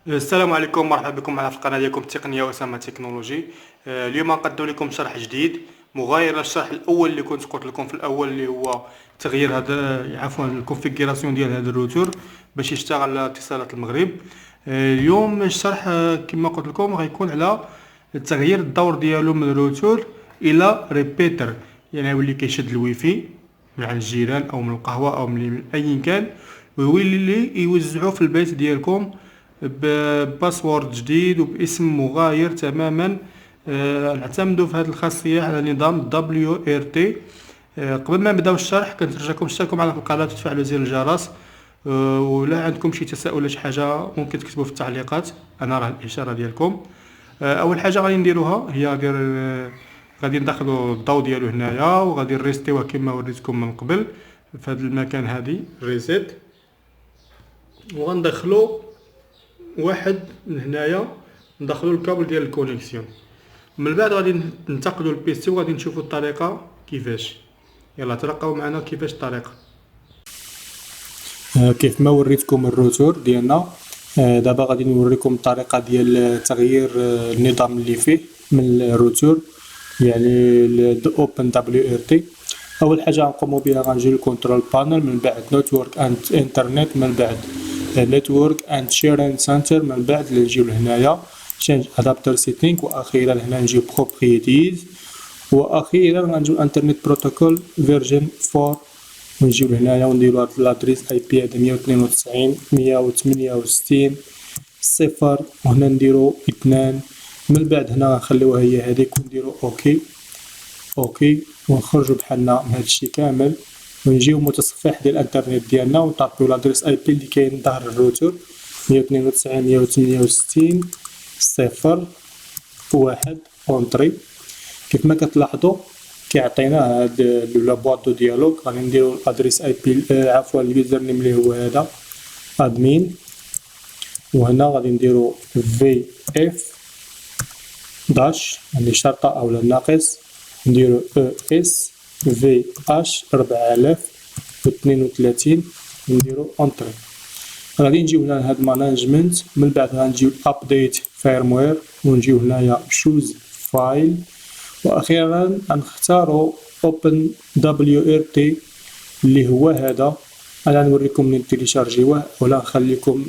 السلام عليكم، مرحبا بكم معنا في القناة ديالكم التقنية أسامة تكنولوجي. اليوم غنقدم لكم شرح جديد مغاير للشرح الأول اللي كنت قلت لكم في الأول، اللي هو تغيير هذا عفوا الكونفيغوراسيون ديال هذا الروتور باش يشتغل على اتصالات المغرب. اليوم الشرح كما قلت لكم غيكون على تغيير الدور ديالو من الروتور إلى ريبيتر، يعني يولي كيشد الويفي من عند الجيران أو من القهوة أو من أي كان، ويولي يوزعو في البيت ديالكم بباسورد جديد وباسم مغاير تماما. نعتمدوا في هذه الخاصيه على نظام WRT. قبل ما نبداو الشرح كنترجاكم تشتركوا معنا في القناه وتفعلوا زر الجرس. ولا عندكم شي تساؤل ولا شي حاجه ممكن تكتبوا في التعليقات، انا راه الاشاره ديالكم. اول حاجه غادي نديروها هي غادي ندخلوا الضوء ديالو هنايا، وغادي نريستيوه كما وريتكم من قبل في هذا المكان هذه ريسيت، وغندخلوا واحد من هنايا ندخلوا الكابل ديال الكونيكسيون. من بعد غادي ننتقلوا البيسي وغادي نشوفوا الطريقه كيفاش. يلا ترقبوا معنا كيفاش الطريقه. كيف ما وريتكم الروتور ديالنا، دابا غادي نوريكم الطريقه ديال تغيير النظام اللي فيه من الروتور، يعني اوبن WRT. اول حاجه غنقوموا بها غنجيو للكونترول بانل، من بعد نتورك اند انترنت، من بعد نتورك اند شيرين سنتر، من بعد نجيو لهنايا change adapter setting، واخيرا هنا نجيو properties، واخيرا غنجيو انترنت بروتوكول فيرجن 4، ونجيو لهنايا ونديرو هاد لادريس اي بي هذا 192.168 صفر، وهنا نديرو 2. من بعد هنا غنخليوها هي هذيك ونديرو اوكي ونخرجوا بحالنا من هادشي كامل، ونجيو متصفح ديال الانترنت ديالنا ونطابيو لادريس اي بي اللي كاين ظهر الروتور 192.168 صفر واحد اونطري. كيف ما كتلاحظوا كيعطينا هاد لا بواط دو ديالوغ. غادي نديرو الادريس اي بي عفوا اليوزر نيم اللي هو هذا ادمين، وهنا غادي نديرو في اف داش يعني شرطه اولا ناقص، نديرو اس في اش 4032 ونديرو انتري. غادي نجيو هنا لهاد ماناجمنت، من بعد غنجيو ابديت فيرموير ونجيو هنايا شوز فايل، واخيرا غنختارو اوبن WRT اللي هو هذا. انا نوريكم منين تيليشارجيوه ولا نخليكم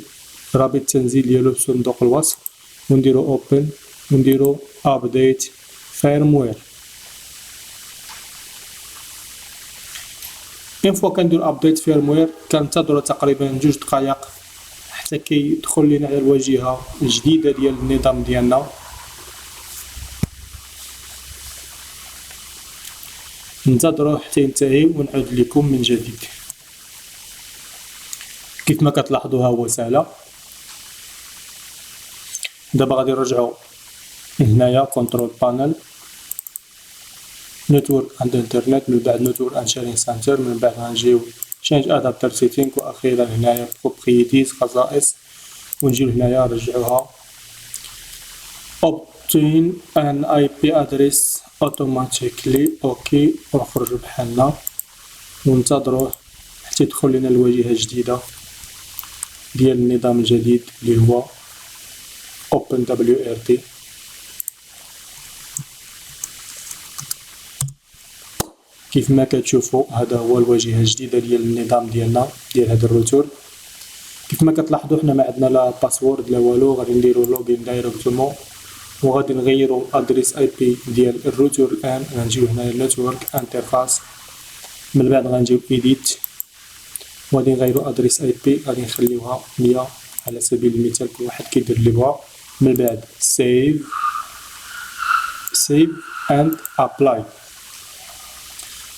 رابط التنزيل ديالو في صندوق الوصف، ونديرو اوبن ونديرو ابديت فيرموير. اون فوا كندير ابديت فيرموير كنتظروا تقريبا 2 دقائق حتى كيدخل لينا على الواجهه الجديده ديال النظام ديالنا. ننتظروا حتى ينتهي ونعود لكم من جديد. كيف ما كتلاحظوا ها هو سالا. دابا غادي نرجعوا هنايا كنترول بانل، نتورك اند انترنت، من بعد نتورك اند شيرين سنتر، من بعد غنجيو change adapter setting، واخيرا هنايا properties خصائص، ونجيو هنايا نرجعوها obtain an IP address automatically اوكي، ونخرجوا بحالنا وننتظروه حتى يدخل لنا الواجهه الجديده ديال النظام الجديد اللي هو open WRT. كيف ما كتشوفوا هذا هو الواجهه الجديده ديال النظام ديالنا ديال هذا الروتور. كيف ما كتلاحظوا حنا ما عندنا لا باسورد لا والو، غادي نديرو لوغين دايركتومون، وغادي نغيروا ادريس اي بي ديال الروتور. الان غنجيو هنا نتورك انترفاس، من بعد غنجيو ايديت وغادي نغيروا ادريس اي بي، غادي نخليوها 100 على سبيل المثال، كل واحد كيدير اللي بغا. من بعد سيف اند ابلاي.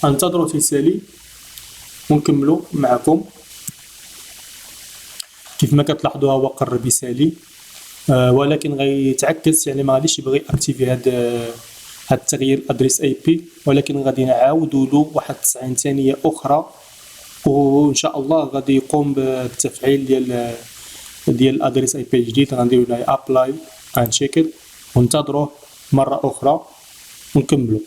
انتظروا تيسالي ونكملوا معكم. كيف ما كتلاحظوا هو قرب يسالي، ولكن غيتعكس، يعني ما غاديش يبغي اكتيفي هاد التغيير ادريس اي بي، ولكن غادي نعاودوا له واحد 90 ثانيه اخرى، وان شاء الله غادي يقوم بالتفعيل ديال الادريس اي بي جديد. غنديروا له ابلاي اند تشيك، وننتظروه مره اخرى ونكملوا.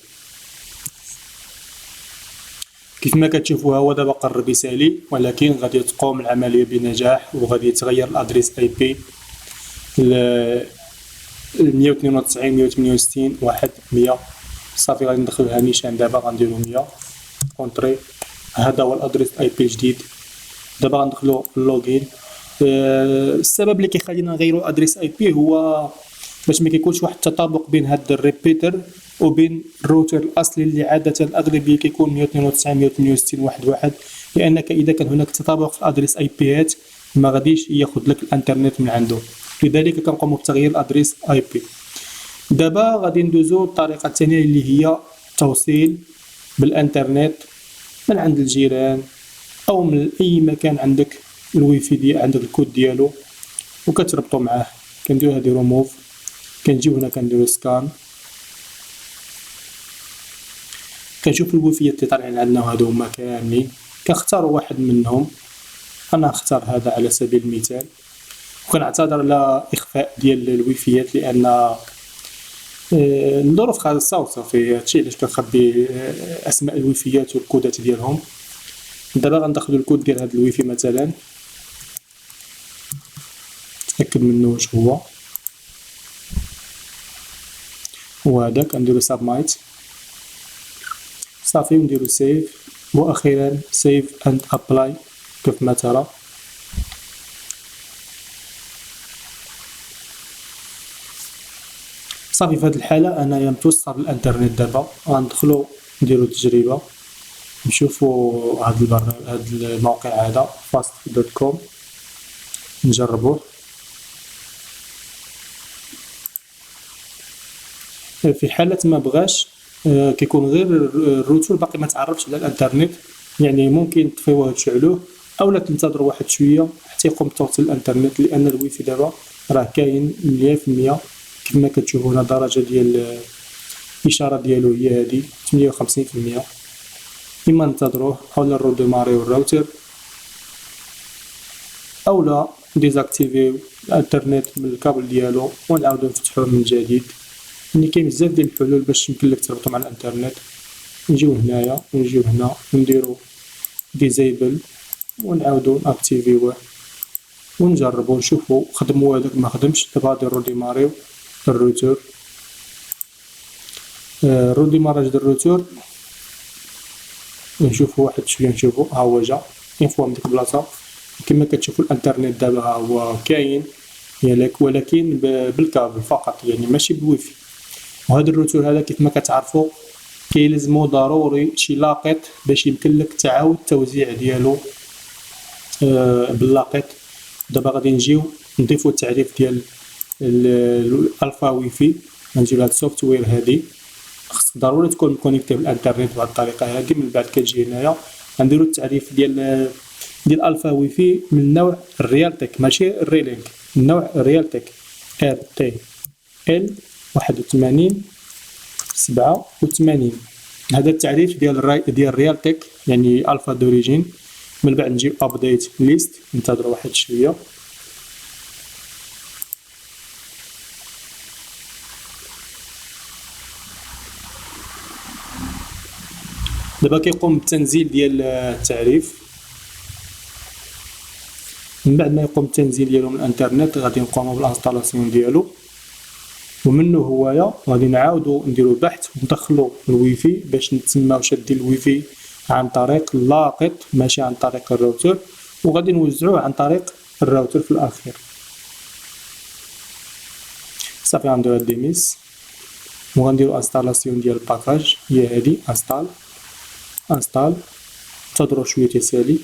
كيف ما كتشوفوا هو دابا قرب يسالي، ولكن غادي تقوم العمليه بنجاح وغادي يتغير الادريس اي بي ال 192 168 1 100. صافي غادي ندخلوها نيشان. دابا غنديرو 100 كونطري. هذا هو الادريس اي بي الجديد. دابا غندخلو اللوغين. السبب اللي كيخلينا نغيرو ادريس اي بي هو باش ما كيكونش واحد التطابق بين هاد الريبيتر وبين الروتر الاصلي اللي عاده الاغلبيه كيكون 192 168 1 1. لانك اذا كان هناك تطابق في الادريس اي بيات ما غاديش ياخذ لك الانترنت من عنده، لذلك كنقوموا بتغيير الادريس اي بي. دابا غادي ندوزو الطريقه الثانيه اللي هي التوصيل بالانترنت من عند الجيران او من اي مكان عندك الويفي ديال عندك الكود ديالو وكتربطوا معاه. كنديرو هادي روموف، كنجيو هنا كنديرو سكان، كنشوف الويفيات اللي طالعين عندنا وهادو هما كاملين، كنختار واحد منهم. انا نختار هذا على سبيل المثال، وكنعتذر على اخفاء ديال الويفيات لان الظروف خاصه وصافي. هادشي علاش كنخبي اسماء الويفيات والكودات ديالهم. دابا غندخلو الكود ديال هاد الويفي مثلا، نتاكد منه واش هو هذا. كنديرو سابمايت صافي، ونديرو سيف، واخيرا سيف اند ابلاي كيف ما ترى. صافي في هذه الحاله انايا متوصل بالانترنت. دابا غندخلو نديرو تجربه، نشوفو هاد الموقع هذا fast.com نجربوه. في حالة ما بغاش كيكون غير الروتور باقي ما تعرفش على الانترنت، يعني ممكن تطفيوه وتشعلوه اولا تنتظروا واحد شويه حتى يقوم بتوصيل الانترنت، لان الويفي دابا راه كاين 100%. كما كتشوفوا هنا درجه ديال الاشاره ديالو هي هذه 58%. اما ننتظروه اولا نروديماريو الراوتر اولا ديزاكتيفيو الانترنت من الكابل ديالو ونعاودو نفتحوه من جديد. يعني كاين بزاف ديال الحلول باش يمكن لك تربطو مع الانترنت. نجيو هنايا ونجيو هنا ونديرو ديزيبل ونعاودو ناكتيفيوه ونجربو نشوفو خدمو هذاك ما خدمش. دابا غادي نروديماريو الروتور. روديماراج ديال الروتور نشوفو واحد شويه، نشوفو ها هو جا اون من ديك البلاصه. كما كتشوفوا الانترنت دابا ها هو كاين ياك، ولكن بالكابل فقط، يعني ماشي بالويفي. وهذا الروتور هذا كيف ما كتعرفوا كيلزمو ضروري شي لاقط باش يمكن لك تعاود التوزيع ديالو باللاقط. دابا غادي نجيو نضيفو التعريف ديال الالفا ويفي. غنجيو لهاد السوفتوير هادي، خصك ضروري تكون مكونيكتي بالانترنت بهاد الطريقه هادي. من بعد كتجي هنايا غنديرو التعريف ديال الفا ويفي من نوع الريالتك ماشي الريلينك، النوع ريالتك ار تي ال 81 87. هذا التعريف ديال ريالتك يعني الفا دوريجين. من بعد نجيب ابديت ليست، ننتظروا واحد شويه. دابا كيقوم بالتنزيل ديال التعريف. من بعد ما يقوم التنزيل ديالو من الانترنت غادي نقوموا بالانستالاسيون ديالو، ومنه هوايا غادي نعاودو نديرو بحث وندخلو الويفي باش نتسماو شادين الويفي عن طريق اللاقط ماشي عن طريق الراوتر، وغادي نوزعوه عن طريق الراوتر في الاخير. صافي غنديرو ديميس وغنديرو انستالاسيون ديال الباكاج هي هادي انستال. انتظروا شويه تسالي.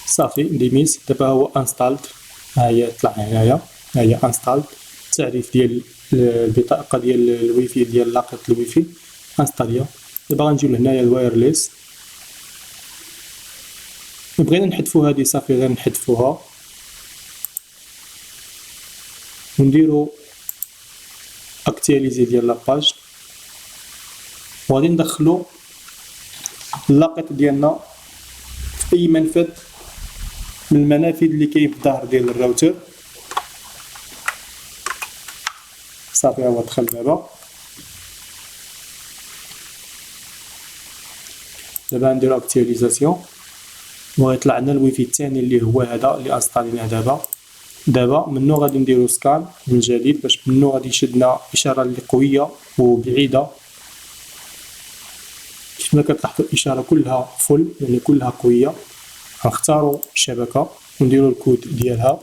صافي ديميس. دابا هو انستالد، ها هي طلع هنايا، ها هي انستالد. التعريف ديال البطاقه ديال الويفي ديال لاقط الويفي انستاليا. دابا غنجيو لهنايا الوايرليس. بغينا نحذفو هادي صافي غير نحذفوها ونديرو اكتياليزي ديال لاباج، وغادي ندخلو اللاقط ديالنا في اي منفذ من المنافذ اللي كاين في الظهر ديال الراوتر. صافي هو دخل دابا. دابا نديرو اكتياليزاسيون وغيطلع لنا الويفي الثاني اللي هو هذا اللي انستاليناه دابا منو غادي نديرو سكان من جديد باش منو غادي يشدنا اشاره اللي قويه وبعيده. كيفما كتلاحظوا الاشاره كلها فل يعني كلها قويه. غنختاروا الشبكه ونديرو الكود ديالها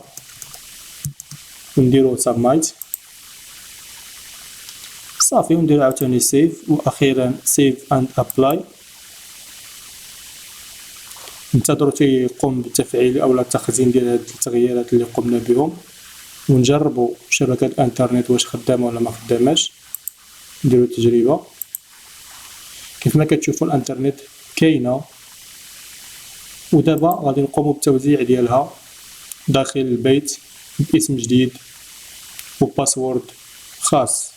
ونديرو سبمايت صافي ونديرو عاوتاني سيف واخيرا سيف اند ابلاي. ننتظروا تيقوم بالتفعيل او التخزين ديال هاد التغييرات اللي قمنا بهم ونجربوا شبكه الانترنت واش خدامه ولا ما خداماش. نديروا تجربه. كيفما كتشوفوا الانترنت كاينه ودابا غادي نقوموا بالتوزيع ديالها داخل البيت باسم جديد وباسورد خاص.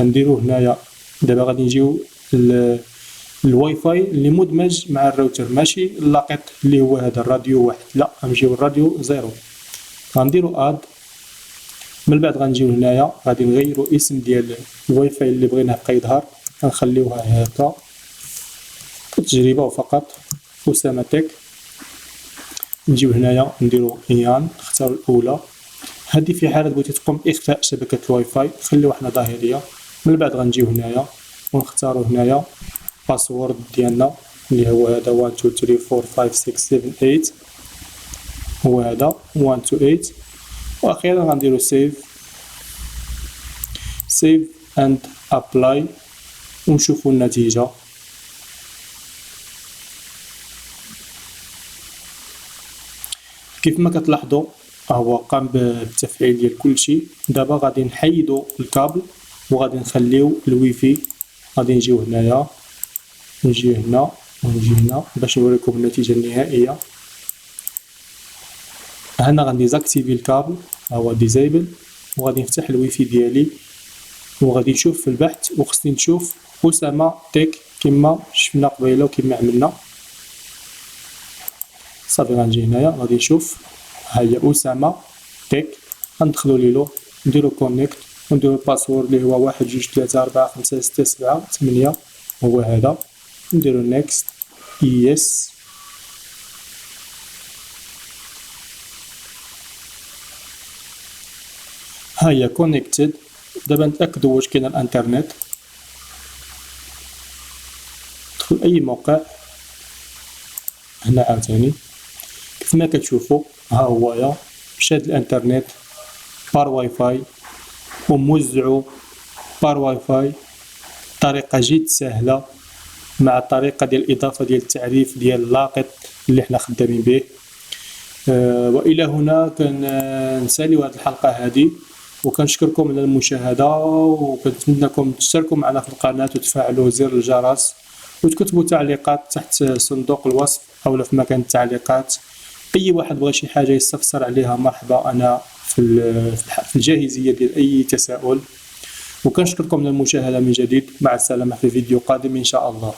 غنديرو هنايا دابا غادي نجيو الواي فاي اللي مدمج مع الراوتر ماشي اللاقط اللي هو هذا الراديو واحد، لا غنجيو الراديو زيرو. غنديرو اد من بعد غنجيو هنايا غادي نغيروا اسم ديال الواي فاي اللي بغيناه يبقى يظهر غنخليوها هكا تجربه فقط اسامه تك. نجيو هنايا نديرو ايان نختاروا الاولى. هذه في حاله بغيتي تقوم باخفاء شبكه الواي فاي خليوها حنا ظاهريه. من بعد غنجيو هنايا ونختاروا هنايا باسورد ديالنا اللي هو هذا 1 2 3 4 5 6 7 8 هو هذا 1 2 8 واخيرا غنديرو سيف اند ابلاي ونشوفوا النتيجه. كيف ما كتلاحظوا هو قام بالتفعيل ديال كلشي. دابا غادي نحيدوا الكابل وغادي نخليو الويفي. غادي نجيو هنايا نجي هنا ونجي هنا باش نوريكم النتيجه النهائيه. هنا غنديزاكتيفي الكابل هو ديزايبل وغادي نفتح الويفي ديالي وغادي نشوف في البحث وخصني نشوف اسامه تك كما شفنا قبيله وكما عملنا. صافي غنجي هنايا غادي نشوف ها هي اسامه تك. غندخلو ليلو نديرو كونيكت ونديرو الباسورد اللي هو 1 2 3 4 5 6 7 8 هو هذا. نديرو نيكست يس. ها هي كونيكتد. دابا نتاكدوا واش كاين الانترنت. ندخل اي موقع هنا عاوتاني كيفما كتشوفوا ها هويا شاد الانترنت بار واي فاي وموزعو بار واي فاي طريقه جد سهله مع الطريقه ديال الاضافه ديال التعريف ديال اللاقط اللي حنا خدامين به. والى هنا كنساليو هذه الحلقه هذه وكنشكركم على المشاهده وكنتمنىكم تشتركوا معنا في القناه وتفعلوا زر الجرس وتكتبوا تعليقات تحت صندوق الوصف او في مكان التعليقات. اي واحد بغى شي حاجه يستفسر عليها مرحبا انا في الجاهزيه ديال اي تساؤل. وكنشكركم على المشاهده من جديد. مع السلامه في فيديو قادم ان شاء الله.